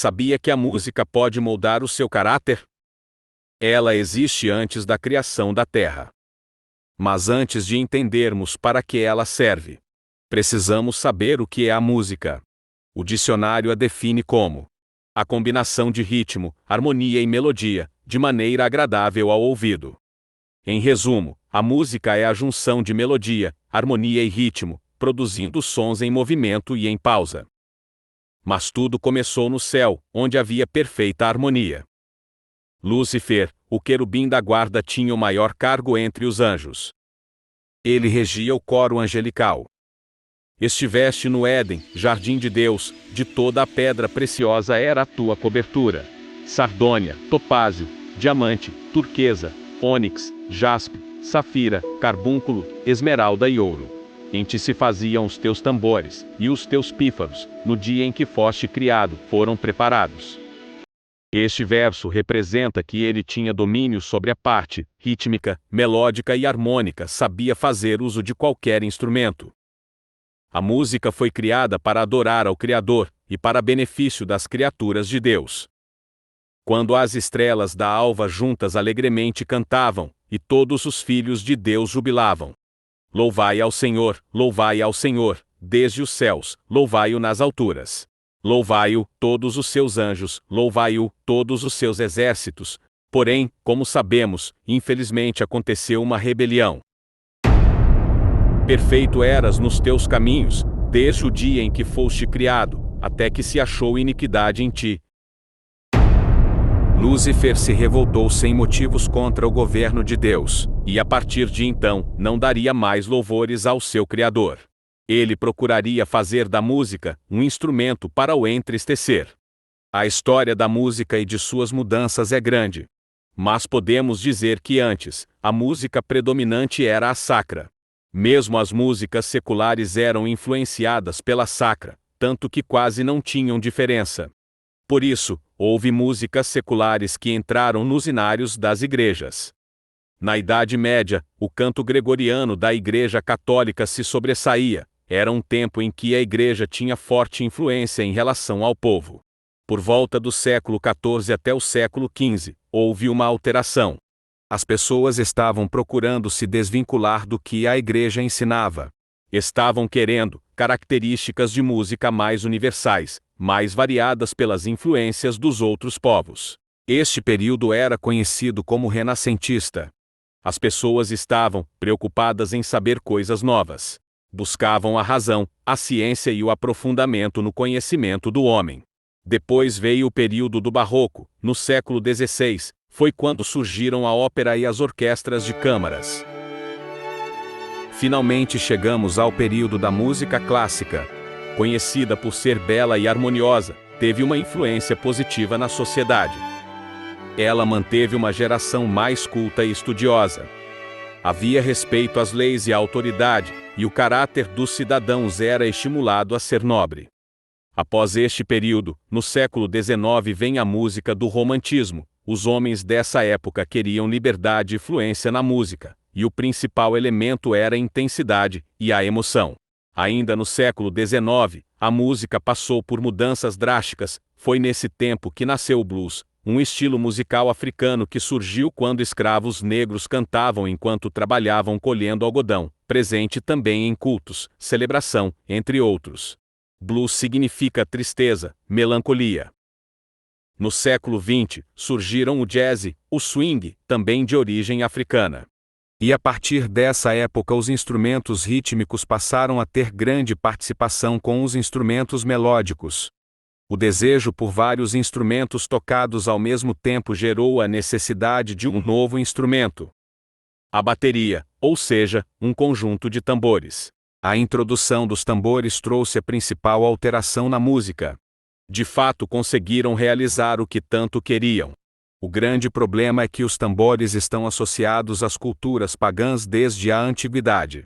Sabia que a música pode moldar o seu caráter? Ela existe antes da criação da Terra. Mas antes de entendermos para que ela serve, precisamos saber o que é a música. O dicionário a define como a combinação de ritmo, harmonia e melodia, de maneira agradável ao ouvido. Em resumo, a música é a junção de melodia, harmonia e ritmo, produzindo sons em movimento e em pausa. Mas tudo começou no céu, onde havia perfeita harmonia. Lúcifer, o querubim da guarda, tinha o maior cargo entre os anjos. Ele regia o coro angelical. Estiveste no Éden, jardim de Deus, de toda a pedra preciosa era a tua cobertura: sardônia, topázio, diamante, turquesa, ônix, jaspe, safira, carbúnculo, esmeralda e ouro. Em ti se faziam os teus tambores, e os teus pífaros, no dia em que foste criado, foram preparados. Este verso representa que ele tinha domínio sobre a parte rítmica, melódica e harmônica, sabia fazer uso de qualquer instrumento. A música foi criada para adorar ao Criador, e para benefício das criaturas de Deus. Quando as estrelas da alva juntas alegremente cantavam, e todos os filhos de Deus jubilavam. Louvai ao Senhor, desde os céus, louvai-o nas alturas. Louvai-o, todos os seus anjos, louvai-o, todos os seus exércitos. Porém, como sabemos, infelizmente aconteceu uma rebelião. Perfeito eras nos teus caminhos, desde o dia em que foste criado, até que se achou iniquidade em ti. Lúcifer se revoltou sem motivos contra o governo de Deus, e a partir de então, não daria mais louvores ao seu Criador. Ele procuraria fazer da música um instrumento para o entristecer. A história da música e de suas mudanças é grande. Mas podemos dizer que antes, a música predominante era a sacra. Mesmo as músicas seculares eram influenciadas pela sacra, tanto que quase não tinham diferença. Por isso, houve músicas seculares que entraram nos inários das igrejas. Na Idade Média, o canto gregoriano da Igreja Católica se sobressaía. Era um tempo em que a Igreja tinha forte influência em relação ao povo. Por volta do século XIV até o século XV, houve uma alteração. As pessoas estavam procurando se desvincular do que a Igreja ensinava. Estavam querendo características de música mais universais, mais variadas pelas influências dos outros povos. Este período era conhecido como renascentista. As pessoas estavam preocupadas em saber coisas novas. Buscavam a razão, a ciência e o aprofundamento no conhecimento do homem. Depois veio o período do Barroco, no século XVI, foi quando surgiram a ópera e as orquestras de câmaras. Finalmente chegamos ao período da música clássica. Conhecida por ser bela e harmoniosa, teve uma influência positiva na sociedade. Ela manteve uma geração mais culta e estudiosa. Havia respeito às leis e à autoridade, e o caráter dos cidadãos era estimulado a ser nobre. Após este período, no século XIX vem a música do romantismo. Os homens dessa época queriam liberdade e fluência na música, e o principal elemento era a intensidade e a emoção. Ainda no século XIX, a música passou por mudanças drásticas. Foi nesse tempo que nasceu o blues, um estilo musical africano que surgiu quando escravos negros cantavam enquanto trabalhavam colhendo algodão, presente também em cultos, celebração, entre outros. Blues significa tristeza, melancolia. No século XX, surgiram o jazz, o swing, também de origem africana. E a partir dessa época os instrumentos rítmicos passaram a ter grande participação com os instrumentos melódicos. O desejo por vários instrumentos tocados ao mesmo tempo gerou a necessidade de um novo instrumento. A bateria, ou seja, um conjunto de tambores. A introdução dos tambores trouxe a principal alteração na música. De fato conseguiram realizar o que tanto queriam. O grande problema é que os tambores estão associados às culturas pagãs desde a antiguidade.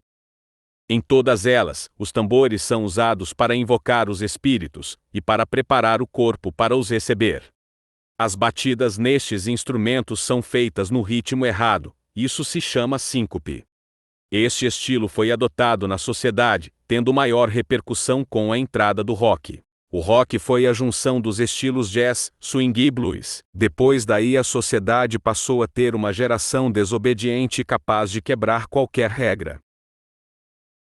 Em todas elas, os tambores são usados para invocar os espíritos, e para preparar o corpo para os receber. As batidas nestes instrumentos são feitas no ritmo errado, isso se chama síncope. Este estilo foi adotado na sociedade, tendo maior repercussão com a entrada do rock. O rock foi a junção dos estilos jazz, swing e blues. Depois daí a sociedade passou a ter uma geração desobediente e capaz de quebrar qualquer regra.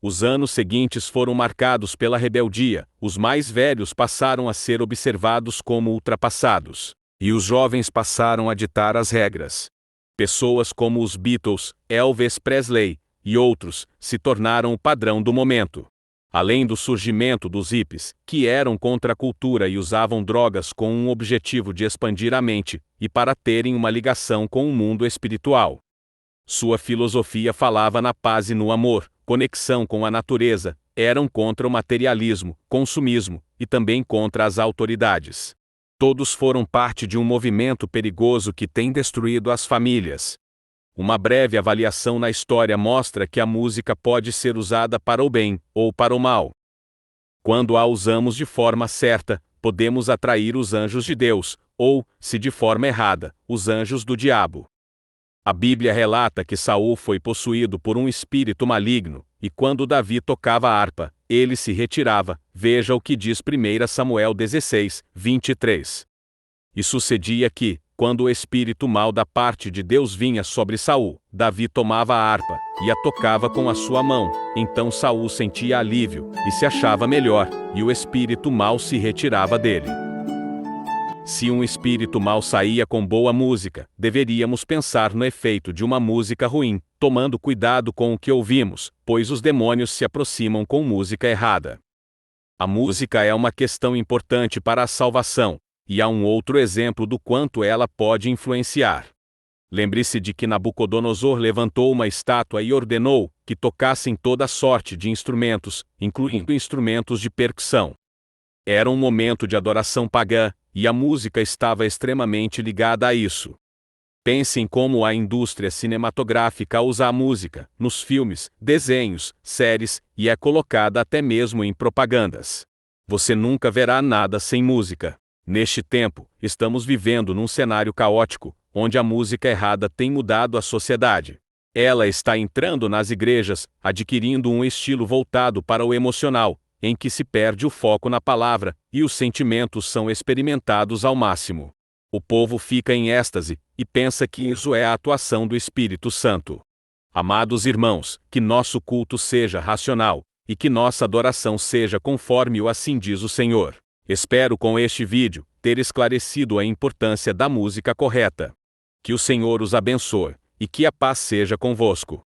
Os anos seguintes foram marcados pela rebeldia, os mais velhos passaram a ser observados como ultrapassados, e os jovens passaram a ditar as regras. Pessoas como os Beatles, Elvis Presley e outros se tornaram o padrão do momento. Além do surgimento dos hippies, que eram contra a cultura e usavam drogas com um objetivo de expandir a mente e para terem uma ligação com o mundo espiritual. Sua filosofia falava na paz e no amor, conexão com a natureza, eram contra o materialismo, consumismo e também contra as autoridades. Todos foram parte de um movimento perigoso que tem destruído as famílias. Uma breve avaliação na história mostra que a música pode ser usada para o bem ou para o mal. Quando a usamos de forma certa, podemos atrair os anjos de Deus, ou, se de forma errada, os anjos do diabo. A Bíblia relata que Saul foi possuído por um espírito maligno, e quando Davi tocava a harpa, ele se retirava. Veja o que diz 1 Samuel 16, 23. E sucedia que, quando o espírito mau da parte de Deus vinha sobre Saul, Davi tomava a harpa e a tocava com a sua mão. Então Saul sentia alívio e se achava melhor, e o espírito mau se retirava dele. Se um espírito mau saía com boa música, deveríamos pensar no efeito de uma música ruim, tomando cuidado com o que ouvimos, pois os demônios se aproximam com música errada. A música é uma questão importante para a salvação, e há um outro exemplo do quanto ela pode influenciar. Lembre-se de que Nabucodonosor levantou uma estátua e ordenou que tocassem toda sorte de instrumentos, incluindo instrumentos de percussão. Era um momento de adoração pagã, e a música estava extremamente ligada a isso. Pense em como a indústria cinematográfica usa a música, nos filmes, desenhos, séries, e é colocada até mesmo em propagandas. Você nunca verá nada sem música. Neste tempo, estamos vivendo num cenário caótico, onde a música errada tem mudado a sociedade. Ela está entrando nas igrejas, adquirindo um estilo voltado para o emocional, em que se perde o foco na palavra, e os sentimentos são experimentados ao máximo. O povo fica em êxtase, e pensa que isso é a atuação do Espírito Santo. Amados irmãos, que nosso culto seja racional, e que nossa adoração seja conforme o assim diz o Senhor. Espero com este vídeo ter esclarecido a importância da música correta. Que o Senhor os abençoe, e que a paz seja convosco.